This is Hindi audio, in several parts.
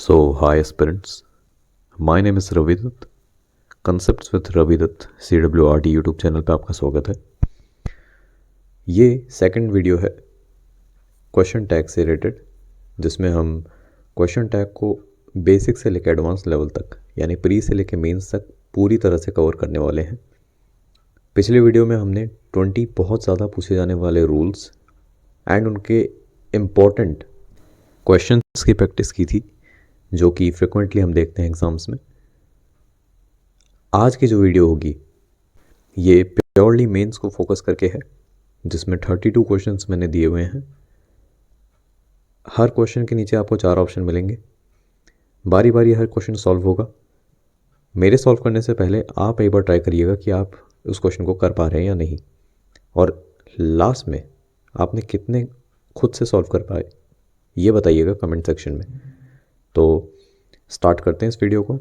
So, hi aspirants. My name is Ravi Dutt. Concepts with Ravi Dutt CWRT YouTube channel पे आपका स्वागत है। ये सेकंड वीडियो है क्वेश्चन टैग से रिलेटेड, जिसमें हम क्वेश्चन टैग को बेसिक से लेकर एडवांस लेवल तक यानी प्री से लेकर मेंस तक पूरी तरह से कवर करने वाले हैं। पिछले वीडियो में हमने 20 बहुत ज़्यादा पूछे जाने वाले रूल्स एंड उनके इम्पोर्टेंट क्वेश्चंस की प्रैक्टिस की थी, जो कि फ्रिक्वेंटली हम देखते हैं एग्ज़ाम्स में। आज की जो वीडियो होगी ये प्योरली मेंस को फोकस करके है, जिसमें 32 क्वेश्चंस मैंने दिए हुए हैं। हर क्वेश्चन के नीचे आपको 4 ऑप्शन मिलेंगे। बारी बारी हर क्वेश्चन सॉल्व होगा। मेरे सॉल्व करने से पहले आप एक बार ट्राई करिएगा कि आप उस क्वेश्चन को कर पा रहे हैं या नहीं, और लास्ट में आपने कितने खुद से सॉल्व कर पाए ये बताइएगा कमेंट सेक्शन में। तो स्टार्ट करते हैं इस वीडियो को।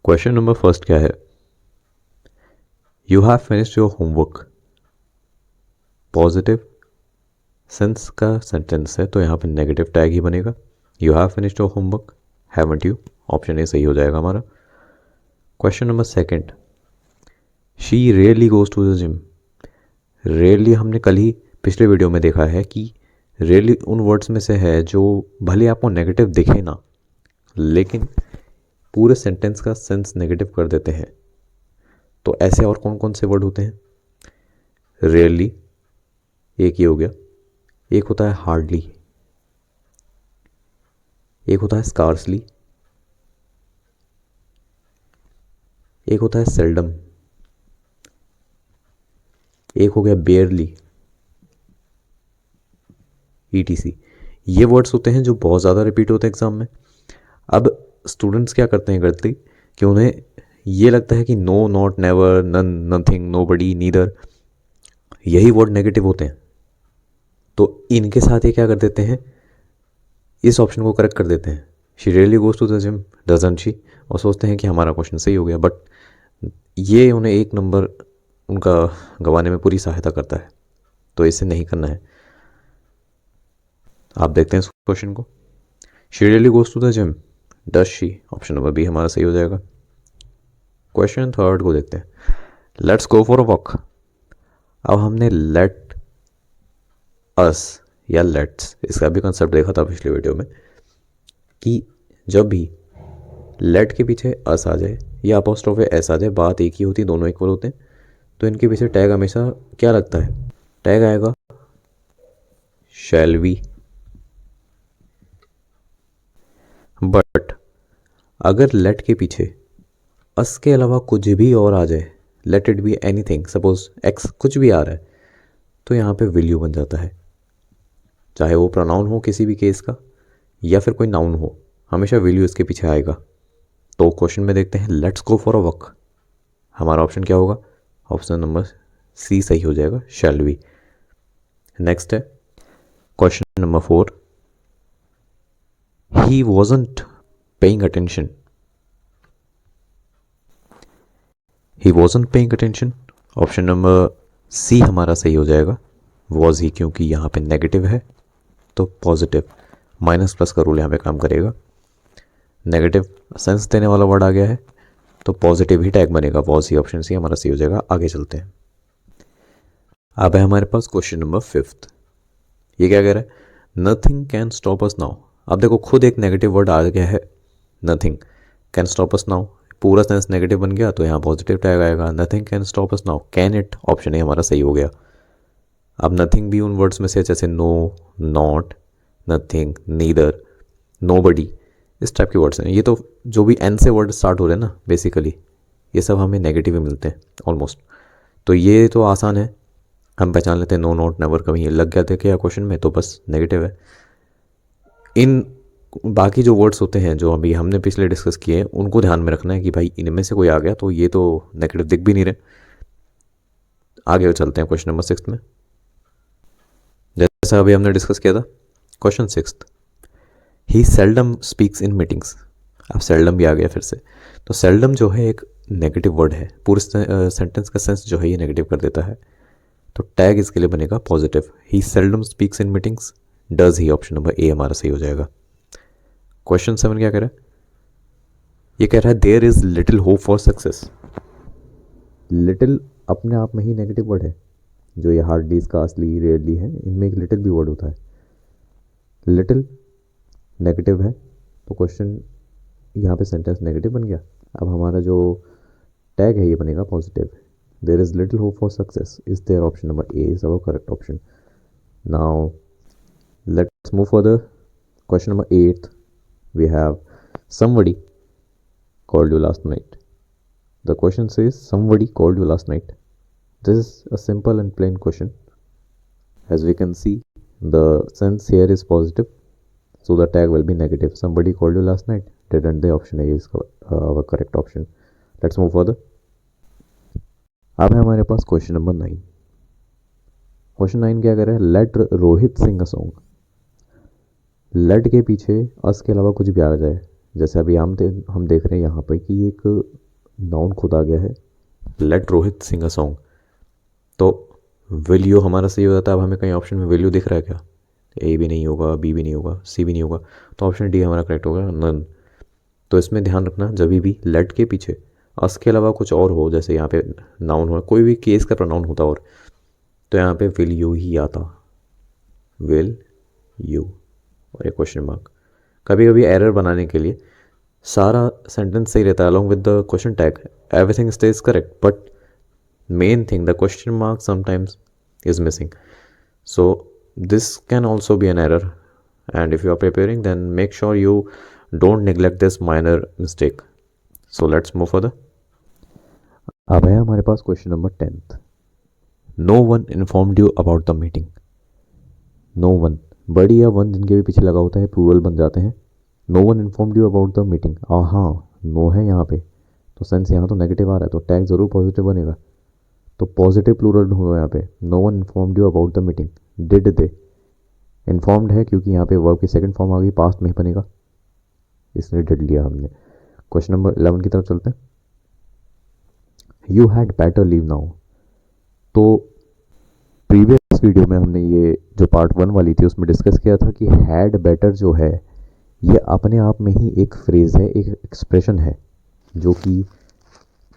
क्वेश्चन नंबर फर्स्ट क्या है? You have finished your homework. Positive sense का सेंटेंस है तो यहाँ पे नेगेटिव टैग ही बनेगा। You have finished your homework, haven't you? Option A सही हो जाएगा हमारा। Question number second, she rarely goes to the gym. Rarely हमने कल ही पिछले वीडियो में देखा है कि रेयरली उन वर्ड्स में से है जो भले आपको नेगेटिव दिखे ना, लेकिन पूरे सेंटेंस का सेंस नेगेटिव कर देते हैं। तो ऐसे और कौन कौन से वर्ड होते हैं? रेयरली एक ही हो गया, एक होता है हार्डली, एक होता है स्कार्सली, एक होता है सेल्डम, एक हो गया बेयरली, ETC। ये वर्ड्स होते हैं जो बहुत ज़्यादा रिपीट होते हैं एग्जाम में। अब स्टूडेंट्स क्या करते हैं गलती कि उन्हें ये लगता है कि no, not, never, none, nothing, nobody, neither, यही वर्ड नेगेटिव होते हैं। तो इनके साथ ये क्या कर देते हैं, इस ऑप्शन को करेक्ट कर देते हैं। She really goes to the gym, doesn't she, और सोचते हैं कि हमारा क्वेश्चन सही हो गया। बट ये उन्हें एक नंबर उनका गंवाने में पूरी सहायता करता है, तो इसे नहीं करना है। आप देखते हैं इस क्वेश्चन को। She really goes to the gym, does she? Option number B हमारा सही हो जाएगा। क्वेश्चन थर्ड को देखते हैं। Let's go for a walk. अब हमने लेट अस या लेट्स, इसका भी कंसेप्ट देखा था पिछले वीडियो में कि जब भी लेट के पीछे अस आ जाए या अपोस्ट्रोफे एस आ जाए, बात एक ही होती, दोनों इक्वल होते हैं, तो इनके पीछे टैग हमेशा क्या लगता है? टैग आएगा शैल वी। बट अगर लेट के पीछे अस के अलावा कुछ भी और आ जाए, let it be anything, suppose x कुछ भी आ रहा है, तो यहाँ पे विल यू बन जाता है। चाहे वो प्रोनाउन हो किसी भी केस का या फिर कोई नाउन हो, हमेशा विल यू इसके पीछे आएगा। तो क्वेश्चन में देखते हैं, let's go for a walk, हमारा ऑप्शन क्या होगा? ऑप्शन नंबर सी सही हो जाएगा, शैल वी। नेक्स्ट है question number 4, he wasn't paying attention. He wasn't paying attention, option number C हमारा सही हो जाएगा, वॉज ही, क्योंकि यहाँ पे नेगेटिव है तो पॉजिटिव माइनस प्लस का रूल यहाँ पे काम करेगा। नेगेटिव सेंस देने वाला वर्ड आ गया है तो पॉजिटिव ही टैग बनेगा, वॉज ही, ऑप्शन सी हमारा सही हो जाएगा। आगे चलते हैं। अब है हमारे पास क्वेश्चन नंबर 5। ये क्या कह रहा है? Nothing can stop us now. अब देखो खुद एक नेगेटिव वर्ड आ गया है, nothing can stop us now, पूरा सेंस नेगेटिव बन गया तो यहाँ पॉजिटिव टैग आएगा। Nothing can stop us now, can it? Option A हमारा सही हो गया। अब नथिंग भी उन वर्ड्स में से जैसे no, not, nothing, neither, nobody, इस टाइप के वर्ड्स हैं। ये तो जो भी एन से वर्ड स्टार्ट हो रहे हैं ना, बेसिकली ये सब हमें नेगेटिव ही मिलते हैं ऑलमोस्ट। तो ये तो आसान है, हम पहचान लेते हैं। नो, नॉट, नेवर कभी लग गया थे क्या क्वेश्चन में तो बस नेगेटिव है। इन बाकी जो वर्ड्स होते हैं जो अभी हमने पिछले डिस्कस किए, उनको ध्यान में रखना है कि भाई इनमें से कोई आ गया तो ये तो नेगेटिव दिख भी नहीं रहे। आगे चलते हैं क्वेश्चन नंबर 6 में। जैसा अभी हमने डिस्कस किया था, question 6, he seldom speaks in meetings. अब सेल्डम भी आ गया फिर से। तो सेल्डम जो है एक नेगेटिव वर्ड है, पूरे सेंटेंस का सेंस जो है ये नेगेटिव कर देता है, तो टैग इसके लिए बनेगा positive. He seldom speaks in meetings, does he, option number ए हमारा सही हो जाएगा। क्वेश्चन 7 क्या कह रहा है? ये कह रहा है there is little hope for success. Little अपने आप में ही नेगेटिव वर्ड है, जो ये हार्डली इसका असली रेयरली है, इनमें एक लिटिल भी वर्ड होता है। लिटिल नेगेटिव है तो क्वेश्चन यहाँ पे सेंटेंस नेगेटिव बन गया। अब हमारा जो टैग है ये बनेगा positive. There is little hope for success is there, option number A is our correct option. Now let's move further. Question number 8 we have somebody called you last night. The question says somebody called you last night. This is a simple and plain question. As we can see, the sense here is positive, so the tag will be negative. Somebody called you last night. Didn't the option A is our correct option. Let's move further. अब है हमारे पास क्वेश्चन नंबर 9। क्वेश्चन 9 क्या कर रहा है? Let Rohit sing a song. Let के पीछे अस के अलावा कुछ भी आ जाए, जैसे अभी हम देख रहे हैं यहाँ पर कि एक नाउन खुद आ गया है, let Rohit sing a song. तो विल यू हमारा सही हो जाता है। अब हमें कहीं ऑप्शन में विल यू दिख रहा है क्या? ए भी नहीं होगा, बी भी नहीं होगा, सी भी नहीं होगा, तो ऑप्शन डी हमारा करेक्ट होगा, नन। तो इसमें ध्यान रखना, जब भी लेट के पीछे अस के अलावा कुछ और हो, जैसे यहाँ पे नाउन हो, कोई भी केस का प्रोनाउन होता और, तो यहाँ पे विल यू ही आता, विल यू और एक क्वेश्चन मार्क। कभी कभी एरर बनाने के लिए सारा सेंटेंस सही रहता है along with the question tag, everything stage correct, but main thing the question mark sometimes is missing, so this can also be an error, and if you are preparing then make sure you don't neglect this minor mistake. So let's move further. अब है हमारे पास question number 10th। No one informed you about the meeting. No one, बड़ी या वन जिनके भी पीछे लगा होता है प्लूरल बन जाते हैं। No one informed you about the meeting, हाँ नो है यहाँ पे, तो सेंस यहाँ तो नेगेटिव आ रहा है, तो टैग जरूर पॉजिटिव बनेगा, तो पॉजिटिव प्लूरल ढूंढो यहाँ पे। No one informed you about the meeting, did they. Informed है क्योंकि यहाँ पे वर्ब की सेकंड फॉर्म आ गई, पास्ट में ही बनेगा, इसलिए डिड लिया हमने। क्वेश्चन नंबर 11 की तरफ चलते हैं। You had better leave now. तो प्रीवियस वीडियो में हमने ये जो पार्ट 1 वाली थी उसमें डिस्कस किया था कि हैड बेटर जो है ये अपने आप में ही एक फ्रेज है, एक एक्सप्रेशन है, जो कि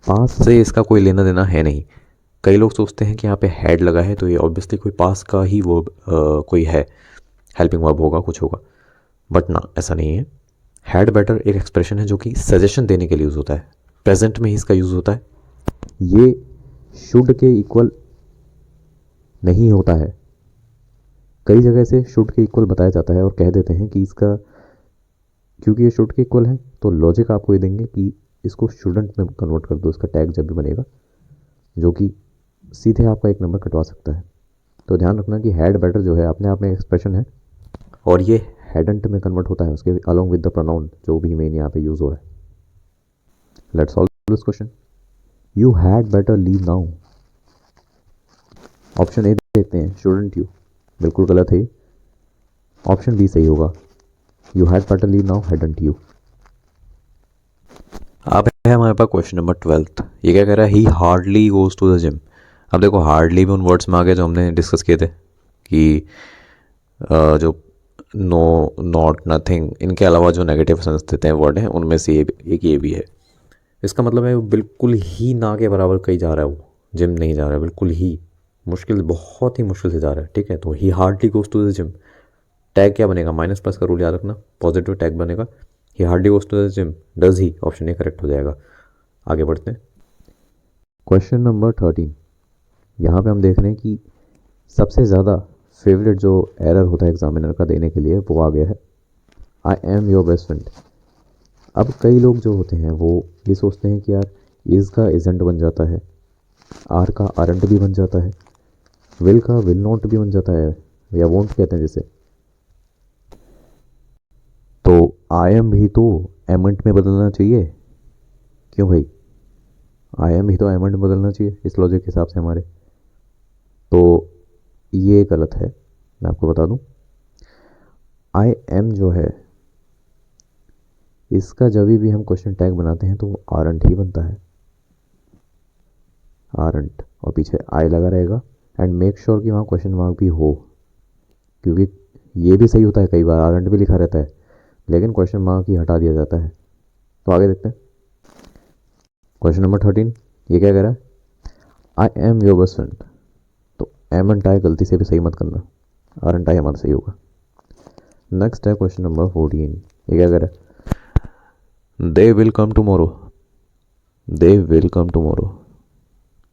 पास्ट से इसका कोई लेना देना है नहीं। कई लोग सोचते हैं कि यहाँ पे हैड लगा है तो ये ऑब्वियसली कोई पास्ट का ही वर्ब कोई है, हेल्पिंग वर्ब होगा, कुछ होगा, बट ना, ऐसा नहीं है। हैड बेटर एक एक्सप्रेशन है जो कि सजेशन देने के लिए यूज़ होता है, प्रेजेंट में ही इसका यूज़ होता है। ये शुड के इक्वल नहीं होता है, कई जगह से शुड के इक्वल बताया जाता है और कह देते हैं कि इसका, क्योंकि ये शुड के इक्वल है तो लॉजिक आपको ये देंगे कि इसको शुडंट में कन्वर्ट कर दो, इसका टैग जब भी बनेगा, जो कि सीधे आपका एक नंबर कटवा सकता है। तो ध्यान रखना कि हैड बेटर जो है अपने आप में एक्सप्रेशन है और ये हैडंट में कन्वर्ट होता है उसके अलॉन्ग विद द प्रोनाउन जो भी मेन यहाँ पे यूज़ हो रहा है। Let's solve this question. You had better leave now, option A देखते हैं, शुडंट यू, बिल्कुल गलत है। ऑप्शन बी सही होगा, you had better leave now, hadn't you. अब है हमारे पास क्वेश्चन नंबर 12। ये क्या कह रहा है? He hardly goes to the gym. अब देखो हार्डली भी उन वर्ड्स में आ गया जो हमने डिस्कस किए थे कि जो नो, नॉट, नथिंग, इनके अलावा जो नेगेटिव सेंस देते हैं वर्ड हैं उनमें से एक ये भी है। इसका मतलब है बिल्कुल ही ना के बराबर कहीं जा रहा है, वो जिम नहीं जा रहा है, बिल्कुल ही मुश्किल, बहुत ही मुश्किल से जा रहा है, ठीक है। तो he hardly goes to the gym, tag क्या बनेगा? माइनस प्लस का रूल याद रखना, पॉजिटिव टैग बनेगा। He hardly goes to the gym, does he, option A correct हो जाएगा। आगे बढ़ते हैं। Question number 13। यहाँ पे हम देख रहे हैं कि सबसे ज़्यादा फेवरेट जो एरर होता है एग्जामिनर का देने के लिए वो आ गया है, I am your best friend. अब कई लोग जो होते हैं वो ये सोचते हैं कि यार इज़ का इजेंट बन जाता है, आर का आरंट भी बन जाता है, विल का विल नॉट भी बन जाता है, या वोंट कहते हैं जिसे, तो आई एम भी तो एमेंट में बदलना चाहिए। क्यों भाई? आई एम भी तो एमेंट में बदलना चाहिए इस लॉजिक के हिसाब से हमारे, तो ये गलत है। मैं आपको बता दूं, आई एम जो है इसका जब भी हम क्वेश्चन टैग बनाते हैं तो वो आरंट ही बनता है, आरंट, और पीछे आई लगा रहेगा। एंड मेक श्योर कि वहाँ क्वेश्चन मार्क भी हो, क्योंकि ये भी सही होता है, कई बार आरंट भी लिखा रहता है, लेकिन क्वेश्चन मार्क ही हटा दिया जाता है। तो आगे देखते हैं। क्वेश्चन नंबर 13, ये क्या कह रहा है? I am your best friend. तो एम एंड आई गलती से भी सही मत करना, आर एंड आई हमारा सही होगा। नेक्स्ट है क्वेश्चन नंबर 14, ये क्या कह रहा है? They will come tomorrow. They will come tomorrow,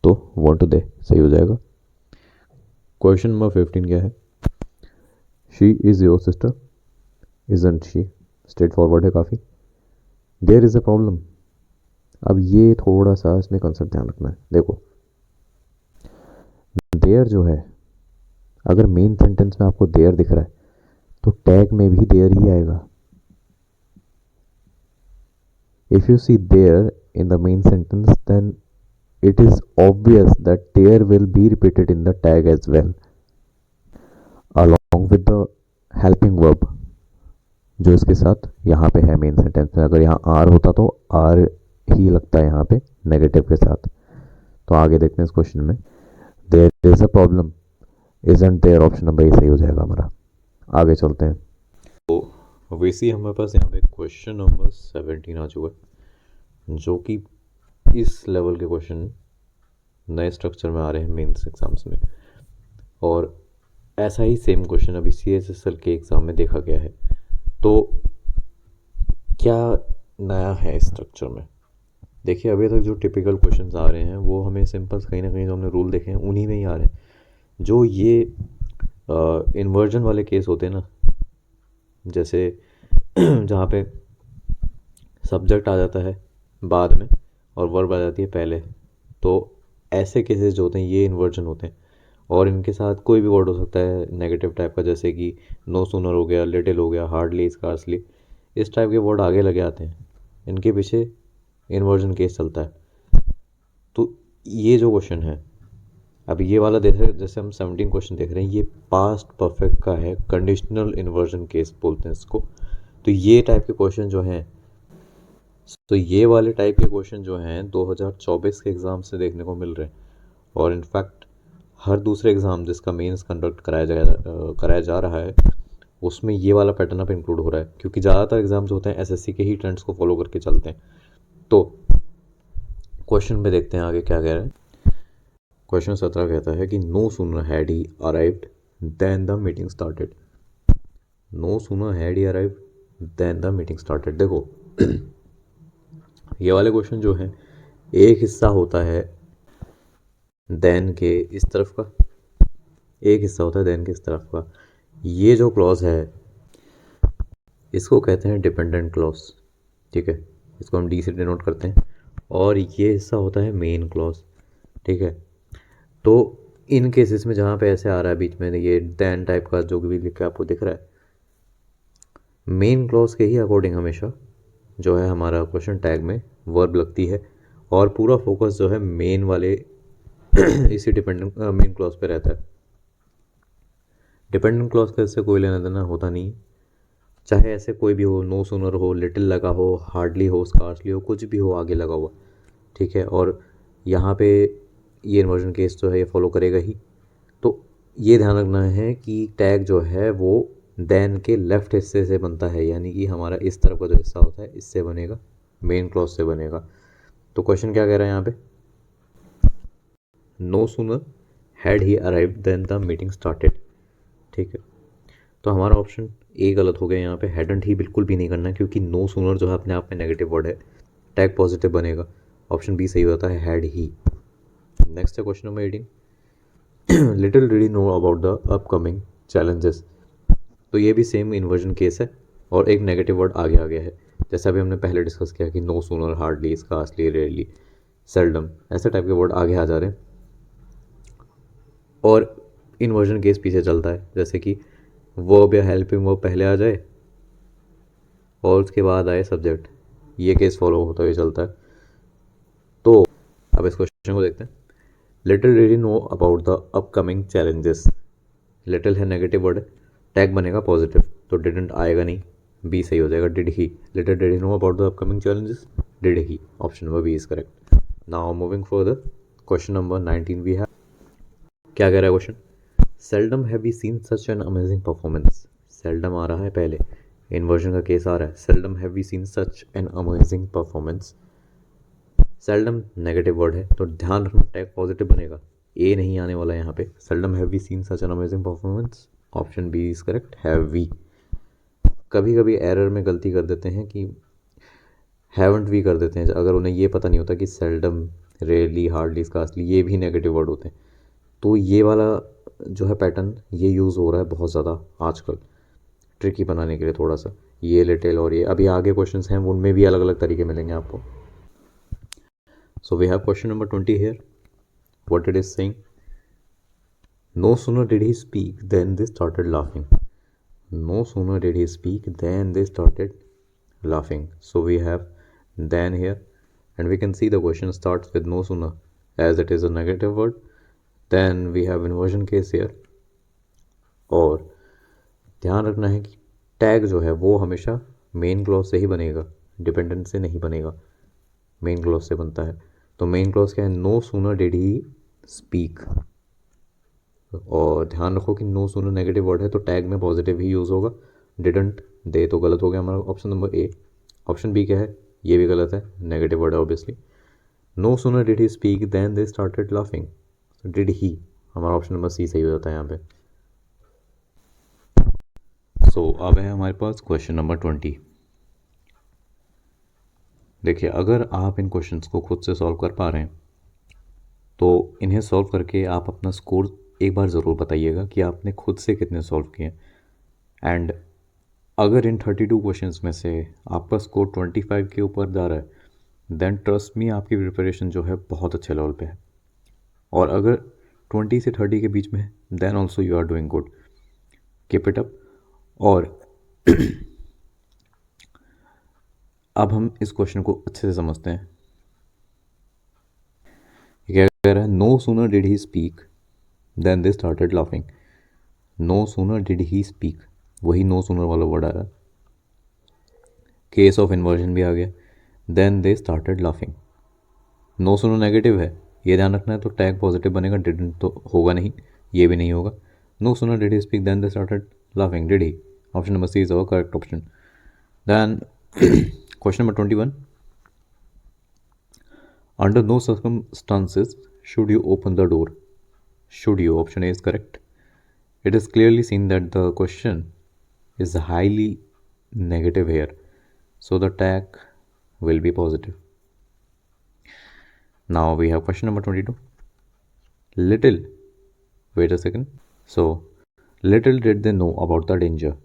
तो वॉन्ट टू दे सही हो जाएगा। क्वेश्चन नंबर 15 क्या है? She is your sister, isn't she. Straightforward है काफ़ी। There is a problem. अब ये थोड़ा सा इसमें कंसेप्ट ध्यान रखना है। देखो, देयर जो है, अगर मेन सेंटेंस में आपको देयर दिख रहा है तो टैग में भी देयर ही आएगा। If you see there in the main sentence then it is obvious that there will be repeated in the tag as well, along with the helping verb जो इसके साथ यहाँ पे है मेन सेंटेंस में। अगर यहाँ आर होता तो आर ही लगता है यहाँ पे नेगेटिव के साथ। तो आगे देखते हैं इस क्वेश्चन में। There is a problem, isn't there, option number A सही हो जाएगा हमारा। आगे चलते हैं। तो वैसे हमारे पास यहाँ पे क्वेश्चन नंबर 17 आ चुका है, जो कि इस लेवल के क्वेश्चन नए स्ट्रक्चर में आ रहे हैं मेंस एग्जाम्स में। और ऐसा ही सेम क्वेश्चन अभी CSSL के एग्ज़ाम में देखा गया है। तो क्या नया है इस स्ट्रक्चर में? देखिए, अभी तक जो टिपिकल क्वेश्चंस आ रहे हैं वो हमें सिंपल कहीं ना कहीं जो हमने रूल देखे हैं उन्हीं में ही आ रहे हैं। जो ये इन्वर्जन वाले केस होते हैं ना, जैसे जहाँ पे सब्जेक्ट आ जाता है बाद में और वर्ब आ जाती है पहले, तो ऐसे केसेस जो होते हैं ये इन्वर्जन होते हैं। और इनके साथ कोई भी वर्ड हो सकता है नेगेटिव टाइप का, जैसे कि नो सूनर हो गया, लिटिल हो गया, हार्डली, स्कार्सली, इस टाइप के वर्ड आगे लगे आते हैं। इनके पीछे इन्वर्जन केस चलता है। तो ये जो क्वेश्चन है, अब ये वाला देख रहे, जैसे हम 17 क्वेश्चन देख रहे हैं, ये पास्ट परफेक्ट का है, कंडीशनल इन्वर्जन केस बोलते हैं इसको। तो ये टाइप के क्वेश्चन जो हैं, तो ये वाले टाइप के क्वेश्चन जो हैं 2024 के एग्ज़ाम से देखने को मिल रहे हैं। और इनफैक्ट हर दूसरे एग्ज़ाम जिसका मेंस कंडक्ट कराया जा रहा है उसमें ये वाला पैटर्न अब इंक्लूड हो रहा है, क्योंकि ज़्यादातर एग्ज़ाम जो होते हैं SSC के ही ट्रेंड्स को फॉलो करके चलते हैं। तो क्वेश्चन पे देखते हैं आगे क्या कह रहा है। क्वेश्चन 17 कहता है कि no sooner had he arrived than the meeting started. No sooner had he arrived than the meeting started. देखो, ये वाले क्वेश्चन जो हैं, एक हिस्सा होता है देन के इस तरफ का, एक हिस्सा होता है देन के इस तरफ का। ये जो क्लॉज है इसको कहते हैं डिपेंडेंट क्लॉज, ठीक है, इसको हम डी से डिनोट करते हैं। और ये हिस्सा होता है मेन क्लॉज, ठीक है। तो इन केसेस में जहाँ पे ऐसे आ रहा है बीच में ये देन टाइप का जो भी लिखा आपको दिख रहा है, मेन क्लॉज के ही अकॉर्डिंग हमेशा जो है हमारा क्वेश्चन टैग में वर्ब लगती है। और पूरा फोकस जो है मेन वाले इसी डिपेंडेंट मेन क्लॉज पे रहता है। डिपेंडेंट क्लॉज का इससे कोई लेना देना होता नहीं, चाहे ऐसे कोई भी हो, नो सूनर हो, लिटिल लगा हो, हार्डली हो, स्कार्सली हो, कुछ भी हो आगे लगा हुआ, ठीक है। और यहाँ पे ये इन्वर्जन केस जो है ये फॉलो करेगा ही। तो ये ध्यान रखना है कि टैग जो है वो देन के लेफ्ट हिस्से से बनता है, यानी कि हमारा इस तरफ का जो हिस्सा होता है इससे बनेगा, मेन क्लॉज से बनेगा। तो क्वेश्चन क्या कह रहा है यहाँ पे? No sooner had he arrived than the meeting started, ठीक है। तो हमारा ऑप्शन ए गलत हो गया। यहाँ पे हैडंट ही बिल्कुल भी नहीं करना है, क्योंकि नो सूनर जो है अपने आप में नेगेटिव वर्ड है, टैग पॉजिटिव बनेगा। ऑप्शन बी सही होता है, हैड ही। नेक्स्ट है question number 18, little did he know about the upcoming challenges. तो ये भी सेम इन्वर्जन केस है और एक नेगेटिव वर्ड आगे आ गया है, जैसे अभी हमने पहले डिस्कस किया कि no sooner, hardly, scarcely, rarely, seldom, ऐसे टाइप के वर्ड आगे आ जा रहे हैं। और इन्वर्जन केस पीछे चलता है, जैसे कि वर्ब या हेल्पिंग वर्ब पहले आ जाए और उसके बाद आए सब्जेक्ट, ये केस फॉलो होता हुआ चलता है। तो अब इस क्वेश्चन को देखते हैं। Little did he know about the upcoming challenges. Little है नेगेटिव वर्ड है, टैग बनेगा पॉजिटिव, तो डिडंट आएगा नहीं, बी सही हो जाएगा, did he. Little did he know about the upcoming challenges, did he, option number B is correct. Now moving further, question number 19 we have. क्या कह रहा है question? Seldom have we seen such an amazing performance. Seldom आ रहा है पहले, इन्वर्जन का केस आ रहा है, seldom have we seen such an amazing performance. Seldom negative word है तो ध्यान रखना टैग पॉजिटिव बनेगा, ए नहीं आने वाला है यहाँ पे। Seldom have we seen such an amazing performance, option B is correct, have we. कभी कभी एरर में गलती कर देते हैं कि हैवंट भी कर देते हैं, अगर उन्हें ये पता नहीं होता कि सेल्डम, रेयरली, हार्डली, स्कार्सली ये भी नेगेटिव वर्ड होते हैं। तो ये वाला जो है पैटर्न ये यूज़ हो रहा है बहुत ज़्यादा आजकल, ट्रिकी बनाने के लिए थोड़ा सा। ये लिटिल और ये अभी आगे क्वेश्चंस हैं उनमें भी अलग अलग तरीके मिलेंगे आपको। So we have question number 20 here, what it is saying, no sooner did he speak than they started laughing. No sooner did he speak than they started laughing. So we have then here, and we can see the question starts with no sooner, as it is a negative word. Then we have inversion case here. और ध्यान रखना है कि टैग जो है वो हमेशा मेन क्लॉज से ही बनेगा, डिपेंडेंट से नहीं बनेगा, मेन क्लॉज से बनता है। तो मेन क्लॉज क्या है, no sooner did he speak. और ध्यान रखो कि नो सूनर नेगेटिव वर्ड है तो टैग में पॉजिटिव ही यूज़ होगा। डिडंट दे तो गलत हो गया हमारा option number A. Option B क्या है, ये भी गलत है, नेगेटिव वर्ड है obviously. No sooner did he speak than they started laughing, did he हमारा ऑप्शन नंबर सी सही हो जाता है यहाँ पे। सो अब है हमारे पास क्वेश्चन नंबर 20। देखिए अगर आप इन क्वेश्चंस को खुद से सॉल्व कर पा रहे हैं तो इन्हें सॉल्व करके आप अपना स्कोर एक बार ज़रूर बताइएगा कि आपने खुद से कितने सॉल्व किए। एंड अगर इन 32 क्वेश्चंस में से आपका स्कोर 25 के ऊपर जा रहा है देन ट्रस्ट मी आपकी प्रिपरेशन जो है बहुत अच्छे लेवल पे है। और अगर 20 से 30 के बीच में है then also you are doing good, keep it up. और अब हम इस क्वेश्चन को अच्छे से समझते हैं। क्या कह रहा है, no sooner did he speak than they started laughing. No sooner did he speak, वही नो सूनर वाला वर्ड आ रहा है, केस ऑफ इन्वर्जन भी आ गया, than they started laughing. No sooner negative है, ये ध्यान रखना है, तो टैग पॉजिटिव बनेगा, डिडंट तो होगा नहीं, ये भी नहीं होगा। No sooner did he speak than they started laughing, did he, option number C is our correct option. Then question number 21, under no circumstances should you open the door. Should you, option A is correct. It is clearly seen that the question is highly negative here, so the tag will be positive. Now we have question number 22. Little, wait a second. So little did they know about the danger.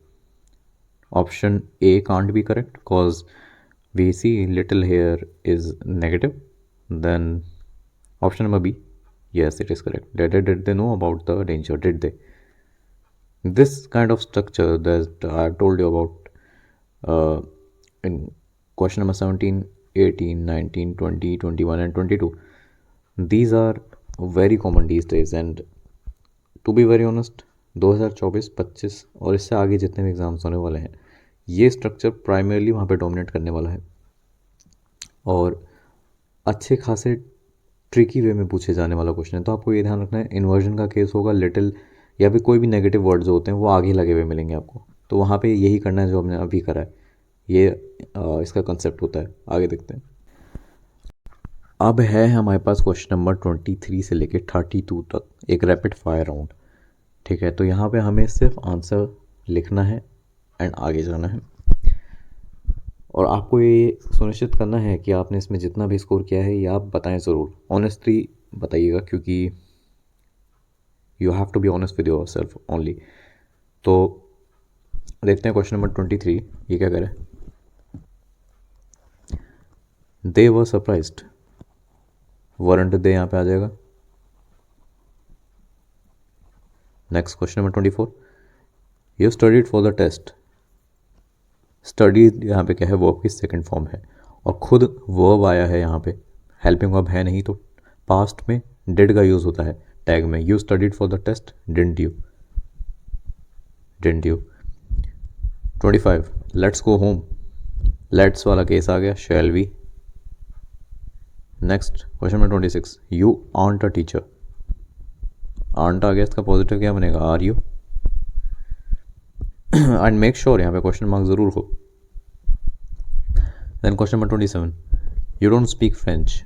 Option A can't be correct because we see little here is negative. Then option number B, yes, it is correct. Did they know about the danger? Did they? This kind of structure that I told you about in question number 17, 18, 19, 20, 21 and 22. These are very common these days, and to be very honest 2024, 25 और इससे आगे जितने भी एग्ज़ाम्स होने वाले हैं ये स्ट्रक्चर प्राइमरली वहाँ पे डोमिनेट करने वाला है और अच्छे खासे ट्रिकी वे में पूछे जाने वाला क्वेश्चन है। तो आपको ये ध्यान रखना है, इन्वर्जन का केस होगा, लिटिल या फिर कोई भी नेगेटिव वर्ड जो होते हैं वो आगे लगे हुए मिलेंगे आपको, तो वहाँ पे यही करना है जो हमने अभी करा है, ये इसका कंसेप्ट होता है। आगे देखते हैं। अब है हमारे पास क्वेश्चन नंबर 23 से लेकर 32 तक एक रैपिड फायर राउंड, ठीक है। तो यहाँ पे हमें सिर्फ आंसर लिखना है एंड आगे जाना है और आपको ये सुनिश्चित करना है कि आपने इसमें जितना भी स्कोर किया है ये आप बताएं ज़रूर, ऑनेस्टली बताइएगा, क्योंकि you have to be honest with yourself only. तो देखते हैं क्वेश्चन नंबर 23, ये क्या करे, दे वर सरप्राइज्ड, वरंट दे यहाँ पे आ जाएगा। Next question number 24, you studied for the test. Study यहाँ पे क्या है, वर्ब की सेकंड फॉर्म है और खुद वर्ब आया है यहाँ पे, हेल्पिंग वर्ब है नहीं, तो पास्ट में डिड का यूज़ होता है टैग में। You studied for the test, didn't you, didn't you. 25, let's go home, let's वाला केस आ गया, shall we. Next question number 26, you aren't a teacher, aren't आ गया, इसका पॉजिटिव क्या बनेगा, are you. And make sure यहाँ पे क्वेश्चन मार्क ज़रूर हो। Then question number 27, you don't speak French,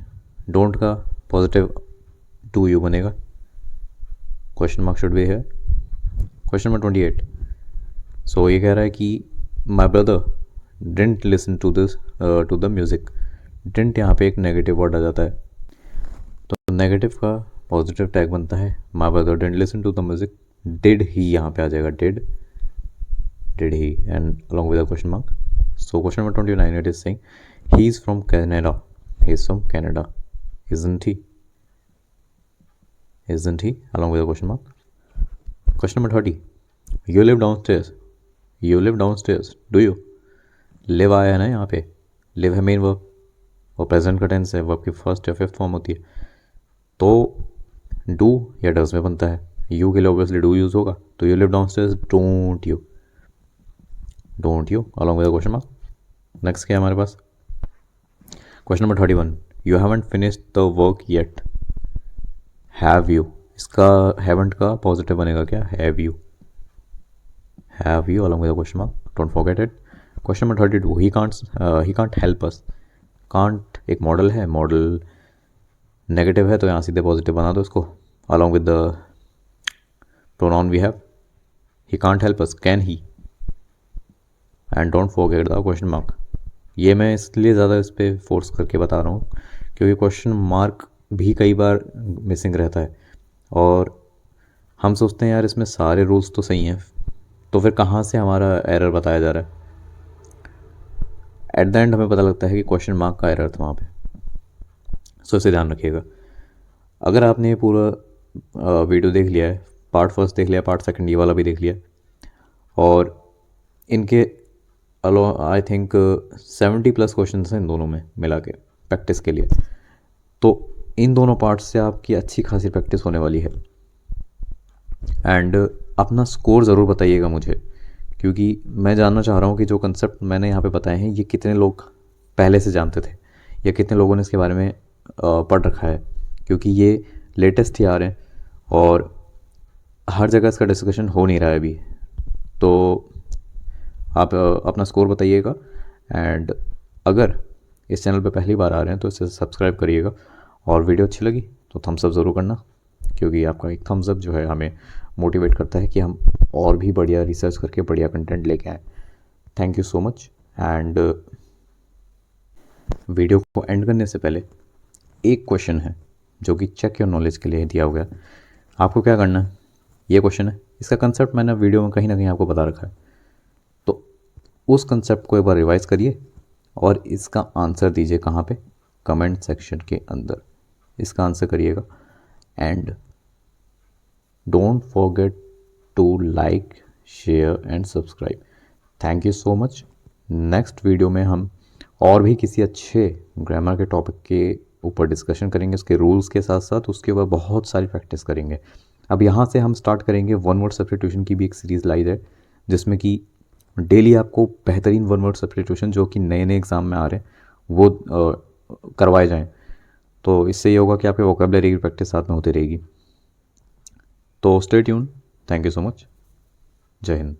don't का पॉजिटिव डू यू बनेगा, क्वेश्चन मार्क शुड बी है। क्वेश्चन नंबर 28, सो ये कह रहा है कि my brother didn't listen to this to the music. Didn't यहाँ पे एक नेगेटिव वर्ड आ जाता है, तो नेगेटिव का पॉजिटिव टैग बनता है my brother didn't listen to the music. Did he यहाँ पे आ जाएगा, did he and along with the question mark. So question number 29, it is saying he is from Canada, he is from Canada, isn't he along with the question mark. Question number 30, you live downstairs, do you? live आया है ना यहाँ पे, live है मेन वर्ब और प्रेजेंट का टेंस है, वर्ब की फर्स्ट या फिफ्थ फॉर्म होती है, तो डू या डज में बनता है। यू के लिए ऑब्वियसली डू यूज होगा, तो you live downstairs, don't you along with the question mark. Next क्या है हमारे पास, question number 31, you haven't finished the work yet, have you, इसका हैवंट का पॉजिटिव बनेगा क्या, have you along with the question mark, don't forget it. Question number 32, he can't help us, can't एक मॉडल है, मॉडल नेगेटिव है तो यहाँ सीधे पॉजिटिव बना दो इसको, along with the pronoun we have, he can't help us, can he, and don't forget the question mark. ये मैं इसलिए ज़्यादा इस पर फोर्स करके बता रहा हूँ क्योंकि क्वेश्चन मार्क भी कई बार मिसिंग रहता है और हम सोचते हैं यार इसमें सारे रूल्स तो सही हैं, तो फिर कहाँ से हमारा एरर बताया जा रहा है। एट द एंड हमें पता लगता है कि क्वेश्चन मार्क का एरर था वहाँ पे, सो इसे ध्यान रखिएगा। अगर आपने ये पूरा वीडियो देख लिया है, पार्ट फर्स्ट देख लिया, पार्ट सेकंड ये वाला भी देख लिया, और इनके आई थिंक 70+ क्वेश्चन हैं इन दोनों में मिला के प्रैक्टिस के लिए, तो इन दोनों पार्ट्स से आपकी अच्छी खासी प्रैक्टिस होने वाली है। एंड अपना स्कोर ज़रूर बताइएगा मुझे, क्योंकि मैं जानना चाह रहा हूँ कि जो कंसेप्ट मैंने यहाँ पे बताए हैं ये कितने लोग पहले से जानते थे या कितने लोगों ने इसके बारे में पढ़ रखा है, क्योंकि ये लेटेस्ट ही आ रहे हैं और हर जगह इसका डिस्कशन हो नहीं रहा है अभी। तो आप अपना स्कोर बताइएगा, एंड अगर इस चैनल पे पहली बार आ रहे हैं तो इसे सब्सक्राइब करिएगा, और वीडियो अच्छी लगी तो थम्स अप ज़रूर करना, क्योंकि आपका एक थम्स अप जो है हमें मोटिवेट करता है कि हम और भी बढ़िया रिसर्च करके बढ़िया कंटेंट लेके आएँ। Thank you so much. And video को एंड करने से पहले एक क्वेश्चन है जो कि चेक योर नॉलेज के लिए दिया हुआ है। आपको क्या करना है, ये क्वेश्चन है, इसका कंसेप्ट मैंने वीडियो में कहीं ना कहीं आपको बता रखा है, तो उस कंसेप्ट को एक बार रिवाइज़ करिए और इसका आंसर दीजिए कहाँ पे, कमेंट सेक्शन के अंदर इसका आंसर करिएगा। And don't forget to like, share and subscribe. Thank you so much. Next video में हम और भी किसी अच्छे ग्रामर के टॉपिक के ऊपर डिस्कशन करेंगे, उसके रूल्स के साथ साथ उसके ऊपर बहुत सारी प्रैक्टिस करेंगे। अब यहाँ से हम स्टार्ट करेंगे वन वर्ड सब्स्टिट्यूशन की भी एक सीरीज़ लाई है, जिसमें कि डेली आपको बेहतरीन वन वर्ड सब्स्टिट्यूशन जो कि नए नए एग्ज़ाम में आ रहे हैं वो करवाए जाएं। तो इससे ये होगा कि आपके वोकेबलरी की प्रैक्टिस साथ में होती रहेगी। तो stay tune. Thank you so much. जय हिंद।